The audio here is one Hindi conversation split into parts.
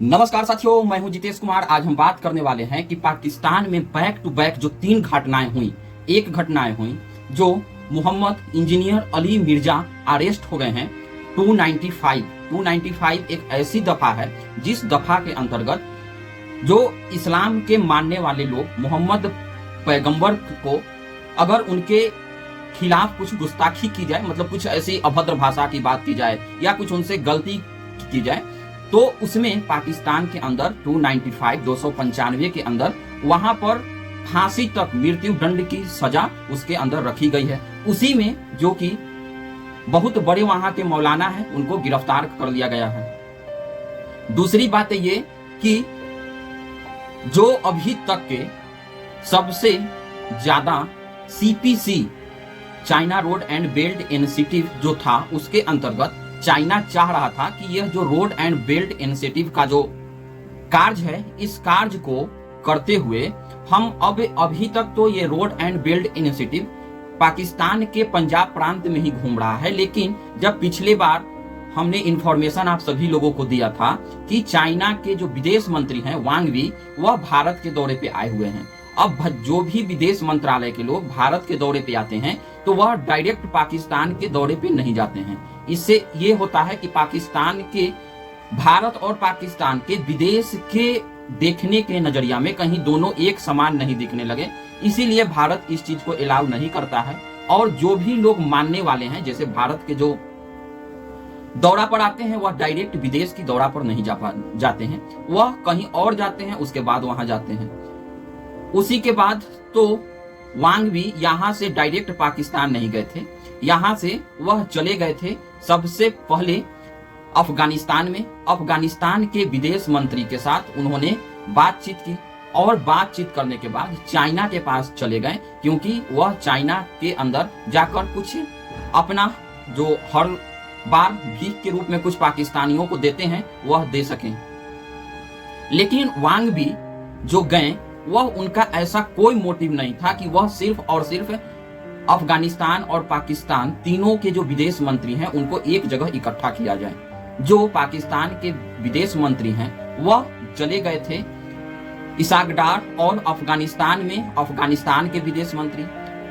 नमस्कार साथियों, मैं हूं जितेश कुमार। आज हम बात करने वाले हैं कि पाकिस्तान में बैक टू बैक जो 3 घटनाएं हुई, एक घटनाएं हुई जो मोहम्मद इंजीनियर अली मिर्जा अरेस्ट हो गए हैं। 295 एक ऐसी दफा है जिस दफा के अंतर्गत जो इस्लाम के मानने वाले लोग मोहम्मद पैगंबर को अगर उनके खिलाफ कुछ गुस्ताखी की जाए, मतलब कुछ ऐसी अभद्र भाषा की बात की जाए या कुछ उनसे गलती की जाए, तो उसमें पाकिस्तान के अंदर 295 के अंदर वहां पर फांसी तक मृत्यु दंड की सजा उसके अंदर रखी गई है। उसी में जो कि बहुत बड़े वहां के मौलाना हैं, उनको गिरफ्तार कर लिया गया है। दूसरी बात ये कि जो अभी तक के सबसे ज्यादा CPC China road and belt initiative जो था, उसके अंतर्गत चाइना चाह रहा था कि यह जो रोड एंड बेल्ट इनिशिएटिव का जो कार्य है, इस कार्य को करते हुए हम अभी तक तो ये road and belt initiative Pakistan के पंजाब प्रांत में ही घूम रहा है। लेकिन जब पिछले बार हमने इंफॉर्मेशन आप सभी लोगों को दिया था कि चाइना के जो विदेश मंत्री हैं वांग वी, वह भारत के दौरे पे आए हुए हैं। अब जो भी विदेश मंत्रालय के लोग भारत के दौरे पे आते हैं तो वह डायरेक्ट पाकिस्तान के दौरे पे नहीं जाते हैं। इससे ये होता है कि पाकिस्तान के, भारत और पाकिस्तान के विदेश के देखने के नजरिया में कहीं दोनों एक समान नहीं दिखने लगे, इसीलिए भारत इस चीज को अलाउ नहीं करता है। और जो भी लोग मानने वाले हैं, जैसे भारत के जो दौरा पर आते हैं, वह डायरेक्ट विदेश की दौरा पर नहीं जाते हैं, वह कहीं और जाते हैं, उसके बाद वहां जाते हैं। उसी के बाद तो वांग भी यहां से डायरेक्ट पाकिस्तान नहीं गए थे, यहां से वह चले गए थे सबसे पहले अफगानिस्तान में। अफगानिस्तान के विदेश मंत्री के साथ उन्होंने बातचीत की और बातचीत करने के बाद चाइना के पास चले गए, क्योंकि वह चाइना के अंदर जाकर कुछ अपना जो हर बार भीख के रूप में कुछ पाकिस्तानियों को देते हैं वह दे सकें। लेकिन वांग भी जो गए, वह उनका ऐसा कोई मोटिव नहीं था कि वह सिर्फ और सिर्फ अफगानिस्तान और पाकिस्तान तीनों के जो विदेश मंत्री हैं उनको एक जगह इकट्ठा किया जाए। जो पाकिस्तान के विदेश मंत्री हैं वह चले गए थे इसाक डार और अफगानिस्तान में अफगानिस्तान के विदेश मंत्री,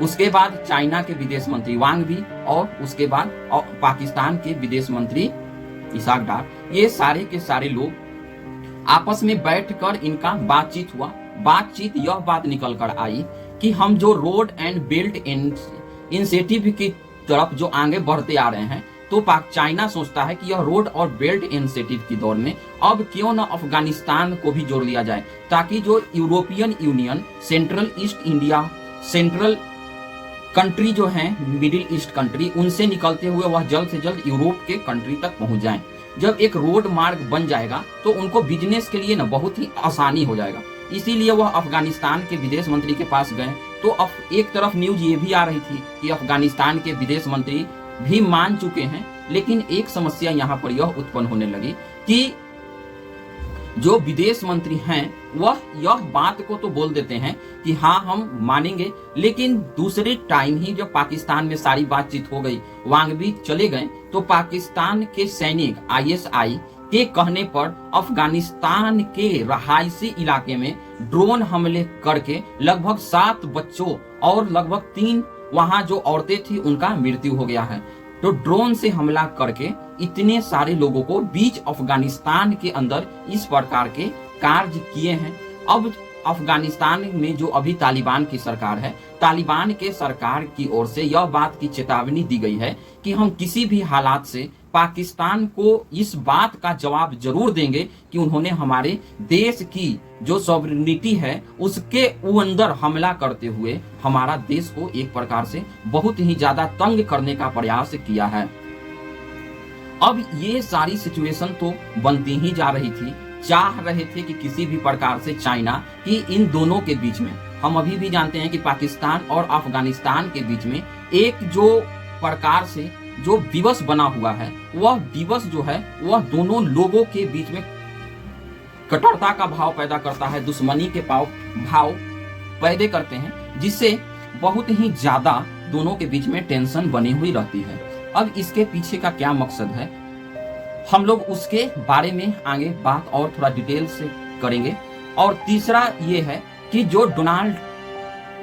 उसके बाद चाइना के विदेश मंत्री वांग भी, और उसके बाद पाकिस्तान के विदेश मंत्री इसाक डार। ये सारे के सारे लोग आपस में बैठकर इनका बातचीत हुआ। बातचीत यह बात निकल कर आई कि हम जो रोड एंड बेल्ट इनिशिएटिव की तरफ जो आगे बढ़ते आ रहे हैं, तो चाइना सोचता है कि यह रोड और बेल्ट इनिशिएटिव की दौर में अब क्यों न अफगानिस्तान को भी जोड़ लिया जाए, ताकि जो European union, central east India, central country जो हैं, मिडिल ईस्ट कंट्री, उनसे निकलते हुए वह जल्द से जल्द यूरोप के कंट्री तक पहुंच जाएं। जब एक रोड मार्ग बन जाएगा तो उनको बिजनेस के लिए ना बहुत ही आसानी हो जाएगा। इसीलिए वह अफगानिस्तान के विदेश मंत्री के पास गए। तो अब एक तरफ न्यूज ये भी आ रही थी कि अफगानिस्तान के विदेश मंत्री भी मान चुके हैं, लेकिन एक समस्या यहाँ पर यह उत्पन्न होने लगी कि जो विदेश मंत्री हैं वह यह बात को तो बोल देते हैं कि हाँ हम मानेंगे, लेकिन दूसरे टाइम ही जब पाकिस्तान में सारी बातचीत हो गई, वांग भी चले गए, तो पाकिस्तान के सैनिक ISI के कहने पर अफगानिस्तान के रहायशी इलाके में ड्रोन हमले करके लगभग 7 बच्चों और लगभग 3 वहां जो औरतें थी उनका मृत्यु हो गया है। तो ड्रोन से हमला करके इतने सारे लोगों को बीच अफगानिस्तान के अंदर इस प्रकार के कार्य किए हैं। अब अफगानिस्तान में जो अभी तालिबान की सरकार है, तालिबान के सरकार की ओर से यह बात की चेतावनी दी गई है कि हम किसी भी हालात से पाकिस्तान को इस बात का जवाब जरूर देंगे कि उन्होंने हमारे देश की जो सॉवरेनिटी है उसके अंदर हमला करते हुए हमारा देश को एक प्रकार से बहुत ही ज्यादा तंग करने का प्रयास किया है। अब ये सारी सिचुएशन तो बनती ही जा रही थी। चाह रहे थे कि किसी भी प्रकार से चाइना की इन दोनों के बीच में, हम अभी भी जानते हैं कि पाकिस्तान और अफगानिस्तान के बीच में एक जो प्रकार से जो दिवस बना हुआ है, वह दिवस जो है वह दोनों लोगों के बीच में कटुता का भाव पैदा करता है, दुश्मनी के भाव पैदा करते हैं, जिससे बहुत ही ज्यादा दोनों के बीच में टेंशन बनी हुई रहती है। अब इसके पीछे का क्या मकसद है, हम लोग उसके बारे में आगे बात और थोड़ा डिटेल से करेंगे। और तीसरा ये है कि जो डोनाल्ड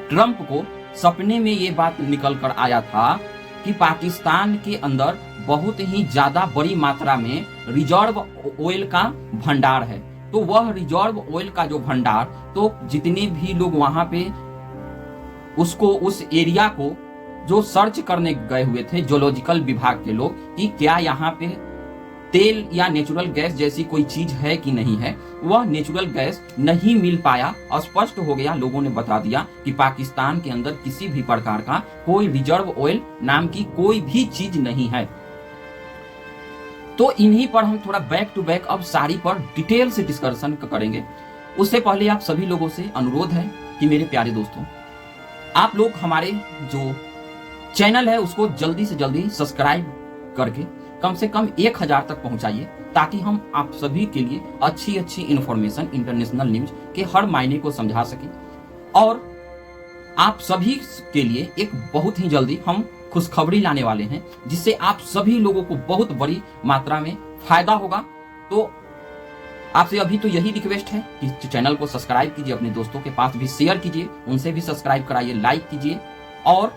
ट्रंप को सपने में ये बात निकल कर आया था कि पाकिस्तान के अंदर बहुत ही ज्यादा बड़ी मात्रा में रिजर्व ऑयल का भंडार है, तो वह रिजर्व ऑयल का जो भंडार, तो जितने भी लोग वहां पे उसको, उस एरिया को जो सर्च करने गए हुए थे जियोलॉजिकल विभाग के लोग कि क्या यहाँ पे तेल या नेचुरल गैस जैसी कोई चीज है कि नहीं है, वह नेचुरल गैस नहीं मिल पाया। स्पष्ट हो गया, लोगों ने बता दिया कि पाकिस्तान के अंदर किसी भी प्रकार का कोई रिजर्व ऑयल नाम की कोई भी चीज नहीं है। तो इन्हीं पर हम थोड़ा बैक टू बैक अब सारी पर डिटेल से डिस्कशन करेंगे। उससे पहले आप सभी लोगों से अनुरोध है कि मेरे प्यारे दोस्तों, आप लोग हमारे जो चैनल है उसको जल्दी से जल्दी सब्सक्राइब करके कम से कम 1000 तक पहुंचाइए, ताकि हम आप सभी के लिए अच्छी अच्छी इंफॉर्मेशन, इंटरनेशनल न्यूज के हर मायने को समझा सकें। और आप सभी के लिए एक बहुत ही जल्दी हम खुशखबरी लाने वाले हैं, जिससे आप सभी लोगों को बहुत बड़ी मात्रा में फायदा होगा। तो आपसे अभी तो यही रिक्वेस्ट है कि चैनल को सब्सक्राइब कीजिए, अपने दोस्तों के पास भी शेयर कीजिए, उनसे भी सब्सक्राइब कराइए, लाइक कीजिए और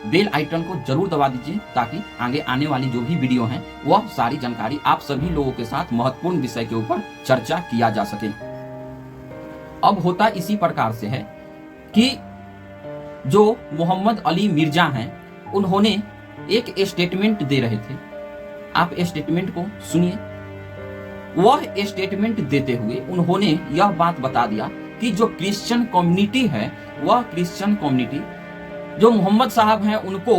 बेल आइकन को जरूर दबा दीजिए, ताकि आगे आने वाली जो भी वीडियो हैं वह सारी जानकारी आप सभी लोगों के साथ महत्वपूर्ण विषय के ऊपर चर्चा किया जा सके। अब होता इसी प्रकार से है कि जो मोहम्मद अली मिर्जा हैं, उन्होंने एक स्टेटमेंट दे रहे थे। आप स्टेटमेंट को सुनिए। वह स्टेटमेंट देते हुए उन्होंने यह बात बता दिया कि जो क्रिश्चियन कम्युनिटी है, वह क्रिश्चियन कम्युनिटी जो मोहम्मद साहब हैं उनको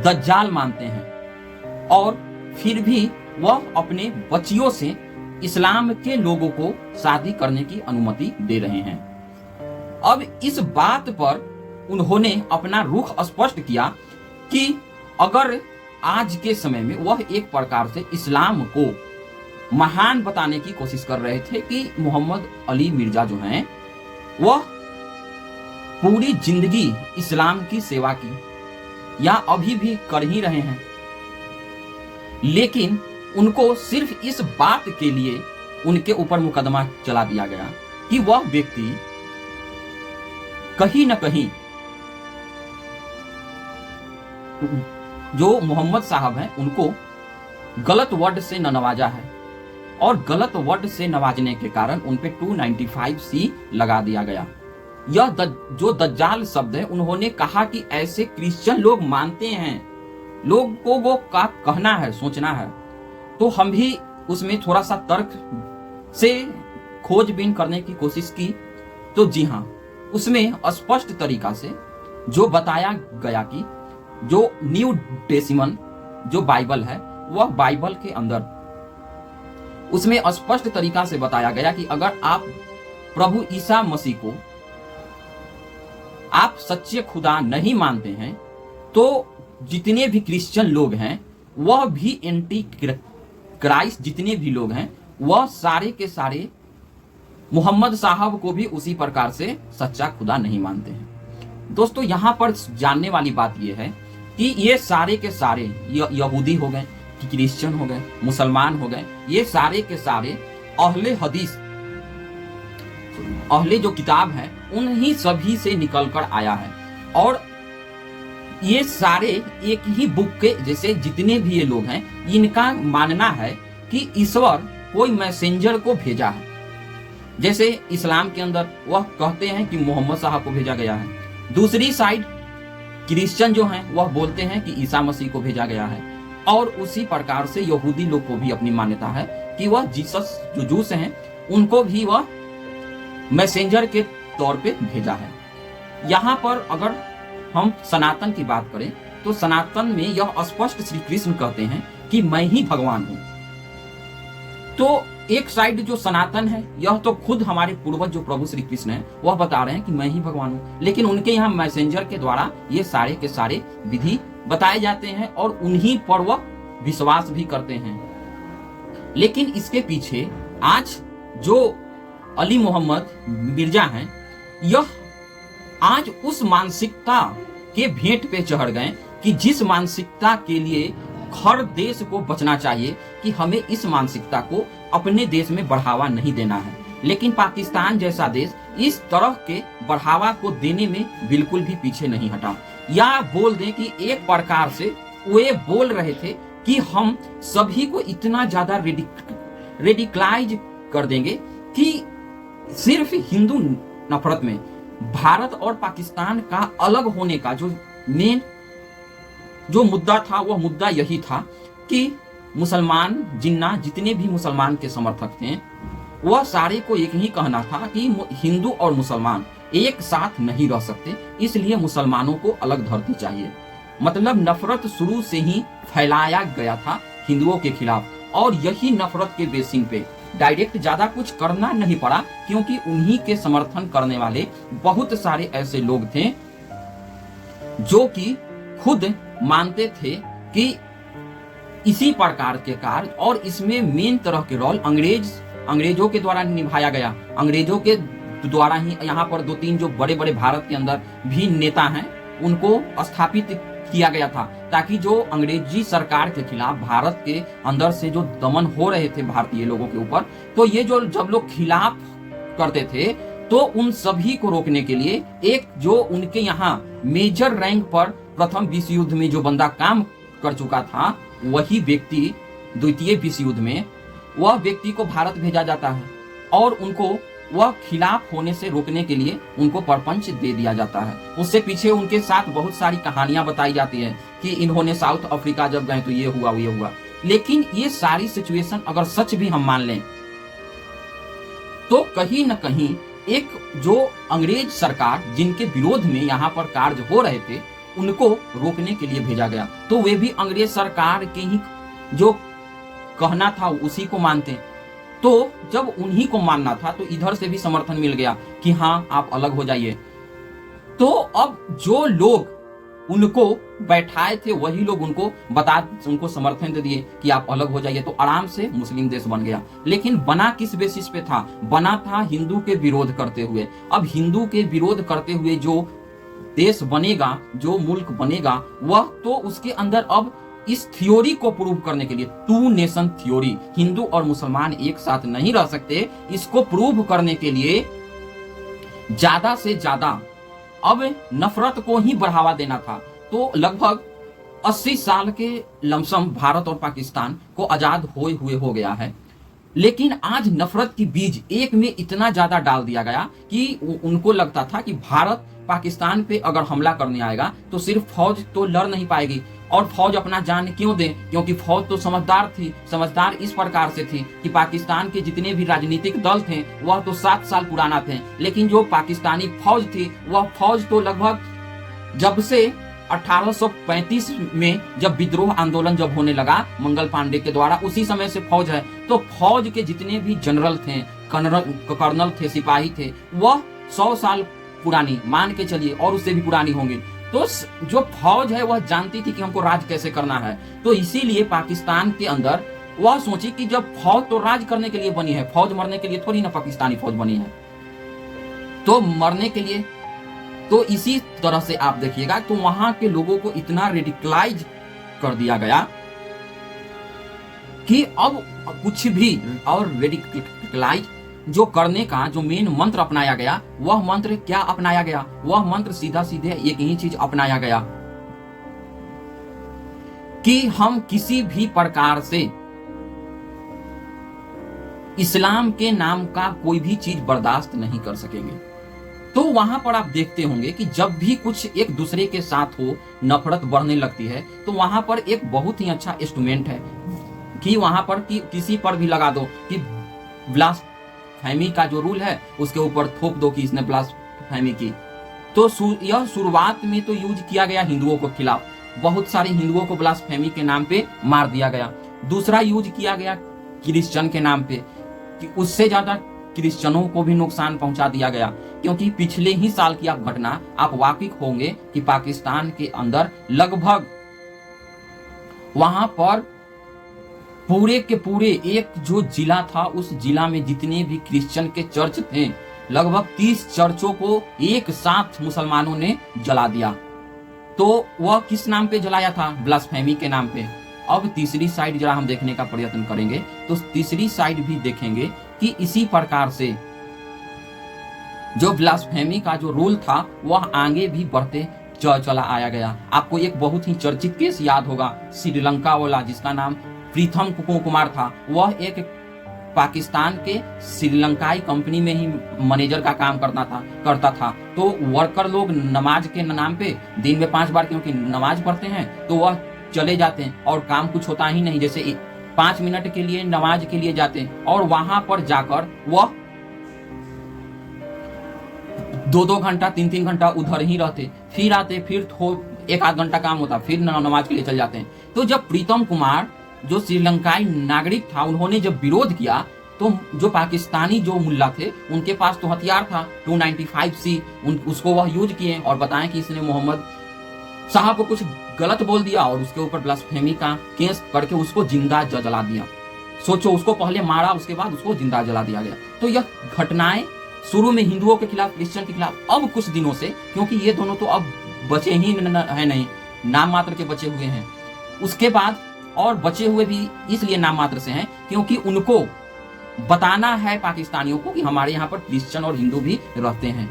दज्जाल मानते हैं, और फिर भी वह अपने बच्चियों से इस्लाम के लोगों को शादी करने की अनुमति दे रहे हैं। अब इस बात पर उन्होंने अपना रुख स्पष्ट किया कि अगर आज के समय में वह एक प्रकार से इस्लाम को महान बताने की कोशिश कर रहे थे कि मोहम्मद अली मिर्जा जो हैं वह पूरी जिंदगी इस्लाम की सेवा की या अभी भी कर ही रहे हैं, लेकिन उनको सिर्फ इस बात के लिए उनके ऊपर मुकदमा चला दिया गया कि वह व्यक्ति कहीं न कहीं जो मोहम्मद साहब हैं उनको गलत वर्ड से नवाजा है, और गलत वर्ड से नवाजने के कारण उन पे 295C लगा दिया गया। यह जो दज्जाल शब्द है, उन्होंने कहा कि ऐसे क्रिश्चियन लोग मानते हैं, लोगों का कहना है, सोचना है। तो हम भी उसमें थोड़ा सा तर्क से खोजबीन करने की कोशिश की, तो जी हाँ, उसमें स्पष्ट तरीका से जो बताया गया कि जो न्यू टेस्टामेंट जो बाइबल है, वह बाइबल के अंदर उसमें स्पष्ट तरीका से बताया गया कि अगर आप प्रभु ईसा मसीह को आप सच्चे खुदा नहीं मानते हैं, तो जितने भी क्रिश्चियन लोग हैं वह भी एंटी क्राइस्ट जितने भी लोग हैं वह सारे के सारे मोहम्मद साहब को भी उसी प्रकार से सच्चा खुदा नहीं मानते हैं। दोस्तों, यहाँ पर जानने वाली बात यह है कि ये सारे के सारे यहूदी हो गए, क्रिश्चियन हो गए, मुसलमान हो गए, ये सारे के सारे अहले हदीस, अहले जो किताब है उन्हीं सभी से निकल कर आया है। और ये सारे एक ही बुक के, जैसे जितने भी ये लोग हैं, इनका मानना है कि ईश्वर कोई मैसेंजर को भेजा है। जैसे इस्लाम के अंदर वह कहते हैं कि मोहम्मद साहब को भेजा गया है, दूसरी साइड क्रिश्चियन जो हैं वह बोलते हैं कि ईसा मसीह को भेजा गया है, और उसी प्रकार से यहूदी लोग को भी अपनी मान्यता है कि वह जीसस जो जूस हैं उनको भी वह मैसेंजर के तौर पे भेजा है। यहाँ पर अगर हम सनातन की बात करें तो सनातन में यह स्पष्ट श्री कृष्ण कहते हैं कि मैं ही भगवान हूं। तो एक साइड जो सनातन है, यह तो खुद हमारे पूर्वज जो प्रभु श्री कृष्ण है वह बता रहे हैं कि मैं ही भगवान हूं, लेकिन उनके यहाँ मैसेंजर के द्वारा ये सारे के सारे विधि बताए जाते हैं और उन्हीं पर वह विश्वास भी करते हैं। लेकिन इसके पीछे आज जो अली मोहम्मद मिर्जा हैं, यह आज उस मानसिकता के भेंट पे चढ़ गए कि जिस मानसिकता के लिए हर देश को बचना चाहिए कि हमें इस मानसिकता को अपने देश में बढ़ावा नहीं देना है। लेकिन पाकिस्तान जैसा देश इस तरह के बढ़ावा को देने में बिल्कुल भी पीछे नहीं हटा। या बोल दें कि एक प्रकार से वे बोल रहे थे कि हम सभी को इतना ज्यादा रेडिकलाइज कर देंगे कि सिर्फ हिंदू नफरत में भारत और पाकिस्तान का अलग होने का जो मेन जो मुद्दा था, वह मुद्दा यही था कि मुसलमान जिन्ना जितने भी मुसलमान के समर्थक थे वह सारे को एक ही कहना था कि हिंदू और मुसलमान एक साथ नहीं रह सकते, इसलिए मुसलमानों को अलग धरती चाहिए। मतलब नफरत शुरू से ही फैलाया गया था हिंदुओं के खिलाफ, और यही नफरत के बेसिस पे डायरेक्ट ज्यादा कुछ करना नहीं पड़ा, क्योंकि उन्हीं के समर्थन करने वाले बहुत सारे ऐसे लोग थे जो कि खुद मानते थे कि इसी प्रकार के कार्य और इसमें मेन तरह के रोल अंग्रेजों के द्वारा निभाया गया। अंग्रेजों के द्वारा ही यहाँ पर 2-3 जो बड़े बड़े भारत के अंदर भी नेता हैं उनको स्थापित किया गया था, ताकि जो अंग्रेजी सरकार के खिलाफ भारत के अंदर से जो दमन हो रहे थे भारतीय लोगों के ऊपर, तो ये जो जब लोग खिलाफ करते थे तो उन सभी को रोकने के लिए एक जो उनके यहाँ मेजर रैंक पर प्रथम विश्व युद्ध में जो बंदा काम कर चुका था, वही व्यक्ति द्वितीय विश्व युद्ध में वह व्यक्ति को भारत भेजा जाता है और उनको वह खिलाफ होने से रोकने के लिए उनको परपंच दे दिया जाता है। उससे पीछे उनके साथ बहुत सारी कहानियां बताई जाती है कि इन्होंने साउथ अफ्रीका जब गए तो ये हुआ। लेकिन ये सारी सिचुएशन अगर सच भी हम मान लें तो कहीं न कहीं एक जो अंग्रेज सरकार जिनके विरोध में यहाँ पर कार्य हो रहे थे उनको रोकने के लिए भेजा गया, तो वे भी अंग्रेज सरकार के ही जो कहना था उसी को मानते। तो जब उन्हीं को मानना था तो इधर से भी समर्थन मिल गया कि हाँ आप अलग हो जाइए। तो अब जो लोग उनको बैठाए थे वही लोग उनको समर्थन दे दिए कि आप अलग हो जाइए, तो आराम से मुस्लिम देश बन गया। लेकिन बना किस बेसिस पे था? बना था हिंदू के विरोध करते हुए। अब हिंदू के विरोध करते हुए जो देश बनेगा, जो मुल्क बनेगा, वह तो उसके अंदर अब इस थ्योरी को प्रूव करने के लिए, 2 नेशन थ्योरी, हिंदू और मुसलमान एक साथ नहीं रह सकते, इसको प्रूव करने के लिए ज्यादा से ज्यादा अब नफरत को ही बढ़ावा देना था। तो लगभग 80 साल के लमसम भारत और पाकिस्तान को आजाद हुए हो गया है, लेकिन आज नफरत की बीज एक में इतना ज्यादा डाल दिया गया कि उनको लगता था कि भारत पाकिस्तान पे अगर हमला करने आएगा तो सिर्फ फौज तो लड़ नहीं पाएगी, और फौज अपना जान क्यों दे, क्योंकि फौज तो समझदार इस प्रकार से थी कि पाकिस्तान के जितने भी राजनीतिक दल थे वह तो 7 साल पुराना थे, लेकिन जो पाकिस्तानी फौज थी वह फौज तो लगभग जब से 1835 में जब विद्रोह आंदोलन जब होने लगा मंगल पांडे के द्वारा, उसी समय से फौज है। तो फौज के जितने भी जनरल थे, कर्नल थे, सिपाही थे, वह 100 साल पुरानी मान के चलिए और उससे भी पुरानी होंगी। तो जो फौज है वह जानती थी कि हमको राज कैसे करना है। तो इसीलिए पाकिस्तान के अंदर वह सोची कि जब फौज तो राज करने के लिए बनी है, फौज मरने के लिए थोड़ी ना पाकिस्तानी फौज बनी है, तो मरने के लिए। तो इसी तरह से आप देखिएगा तो वहां के लोगों को इतना रेडिकलाइज कर दिया गया कि अब कुछ भी, और रेडिकलाइज जो करने का जो मेन मंत्र अपनाया गया, वह मंत्र क्या अपनाया गया? वह मंत्र सीधा सीधे एक ही चीज अपनाया गया कि हम किसी भी प्रकार से इस्लाम के नाम का कोई भी चीज बर्दाश्त नहीं कर सकेंगे। तो वहां पर आप देखते होंगे कि जब भी कुछ एक दूसरे के साथ हो, नफरत बढ़ने लगती है, तो वहां पर एक बहुत ही अच्छा इंस्ट्रूमेंट है कि वहां पर किसी पर भी लगा दो कि ब्लास्फेमी का जो रूल है उसके ऊपर थोप दो कि इसने ब्लास्फेमी की। तो यह शुरुआत में तो यूज किया गया हिंदुओं के खिलाफ, बहुत सारे हिंदुओं को ब्लास्फेमी के नाम पे मार दिया गया। दूसरा यूज किया गया क्रिश्चियन के नाम पे, कि उससे ज्यादा क्रिश्चियनों को भी नुकसान पहुंचा दिया गया, क्योंकि पिछले ही साल की आप घटना आप वाकिफ होंगे कि पाकिस्तान के अंदर लगभग वहां पर पूरे के पूरे एक जो जिला था, उस जिला में जितने भी क्रिश्चियन के चर्च थे, लगभग 30 चर्चों को एक साथ मुसलमानों ने जला दिया। तो वह किस नाम पे जलाया था? ब्लास्फेमी के नाम पे। अब तीसरी साइड जरा हम देखने का प्रयत्न करेंगे तो तीसरी साइड भी देखेंगे कि इसी प्रकार से जो ब्लास्फेमी का जो रूल था वह आगे भी बढ़ते चला आया गया। आपको एक बहुत ही चर्चित केस याद होगा श्रीलंका वाला, जिसका नाम प्रीतम कुमार था। वह एक पाकिस्तान के श्रीलंकाई कंपनी में ही मैनेजर का काम करता था। तो वर्कर लोग नमाज के नाम पे दिन में 5 बार क्योंकि नमाज पढ़ते हैं तो वह चले जाते हैं और काम कुछ होता ही नहीं। जैसे 5 मिनट के लिए नमाज के लिए जाते हैं और वहां पर जाकर वह 2-2 घंटा 3-3 घंटा उधर ही रहते, फिर आते, फिर 1-8 घंटा काम होता, फिर नमाज के लिए चल जाते हैं। तो जब प्रीतम कुमार जो श्रीलंकाई नागरिक था, उन्होंने जब विरोध किया तो जो पाकिस्तानी जो मुल्ला थे उनके पास तो हथियार था 295C, उसको वह यूज किए और बताएं कि इसने मोहम्मद साहब को कुछ गलत बोल दिया और उसके ऊपर ब्लास्फेमी का केस करके उसको जिंदा जला दिया। सोचो, उसको पहले मारा, उसके बाद उसको जिंदा जला दिया गया। तो यह घटनाएं शुरू में हिंदुओं के खिलाफ, क्रिश्चियन के खिलाफ, अब कुछ दिनों से, क्योंकि ये दोनों तो अब बचे ही है नहीं, नाम मात्र के बचे हुए हैं। उसके बाद और बचे हुए भी इसलिए नाम मात्र से हैं क्योंकि उनको बताना है पाकिस्तानियों को कि हमारे यहाँ पर क्रिश्चियन और हिंदू भी रहते हैं,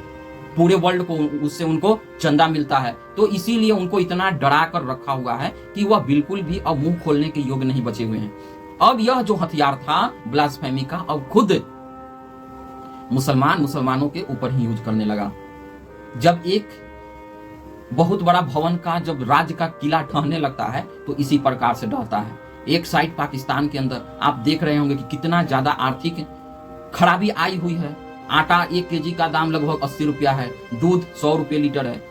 पूरे वर्ल्ड को उससे उनको चंदा मिलता है। तो इसीलिए उनको इतना डरा कर रखा हुआ है कि वह बिल्कुल भी अब मुंह खोलने के योग्य नहीं बचे हुए हैं। अब यह जो हथियार था ब्लास्फेमी का, अब खुद मुसलमानों के ऊपर ही यूज करने लगा। जब एक बहुत बड़ा भवन का जब राज्य का किला ढहने लगता है तो इसी प्रकार से ढहता है। एक साइड पाकिस्तान के अंदर आप देख रहे होंगे कि कितना ज्यादा आर्थिक खराबी आई हुई है। आटा 1 केजी का दाम लगभग 80 रुपया है, दूध 100 रुपये लीटर है।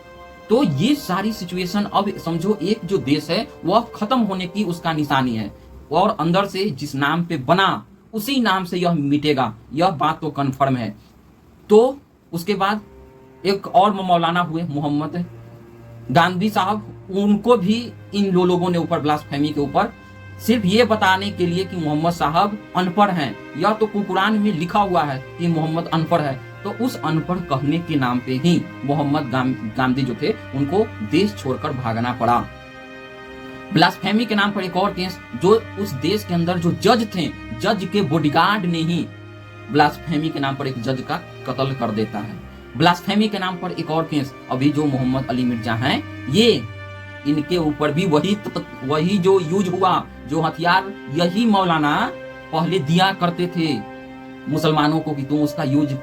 तो ये सारी सिचुएशन अब समझो एक जो देश है वह खत्म होने की उसका निशानी है और अंदर से जिस नाम पे बना उसी नाम से यह मिटेगा, यह बात तो कन्फर्म है। तो उसके बाद एक और मौलाना हुए मोहम्मद गांधी साहब, उनको भी इन लोगों ने ऊपर ब्लास्फेमी के ऊपर सिर्फ ये बताने के लिए कि मोहम्मद साहब अनपढ़ हैं, या तो कुरान में लिखा हुआ है कि मोहम्मद अनपढ़ है, तो उस अनपढ़ कहने के नाम पे ही मोहम्मद गांधी जो थे उनको देश छोड़कर भागना पड़ा। ब्लास्फेमी के नाम पर एक और केस, जो उस देश के अंदर जो जज थे, जज के बॉडीगार्ड ने ही ब्लास्फेमी के नाम पर एक जज का कत्ल कर देता है। ब्लास्फेमी के नाम पर एक और केस, अभी जो मोहम्मद अली मिर्जा हैं, ये इनके ऊपर भी वही जो यूज हुआ, जो हथियार यही मौलाना पहले दिया करते थे मुसलमानों को कि तुम उसका यूज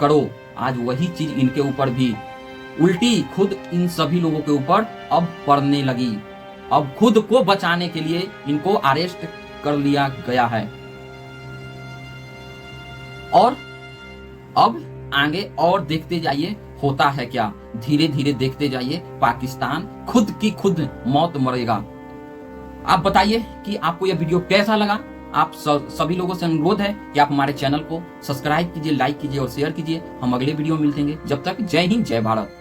करो, आज वही चीज इनके ऊपर भी उल्टी खुद इन सभी लोगों के ऊपर अब पड़ने लगी। अब खुद को बचाने के लिए इनको अरेस्ट कर लिया गया है। और अब आगे और देखते जाइए होता है क्या, धीरे धीरे देखते जाइए, पाकिस्तान खुद की खुद मौत मरेगा। आप बताइए कि आपको यह वीडियो कैसा लगा। आप सभी लोगों से अनुरोध है कि आप हमारे चैनल को सब्सक्राइब कीजिए, लाइक कीजिए और शेयर कीजिए। हम अगले वीडियो में मिलते हैं। जब तक जय हिंद, जय भारत।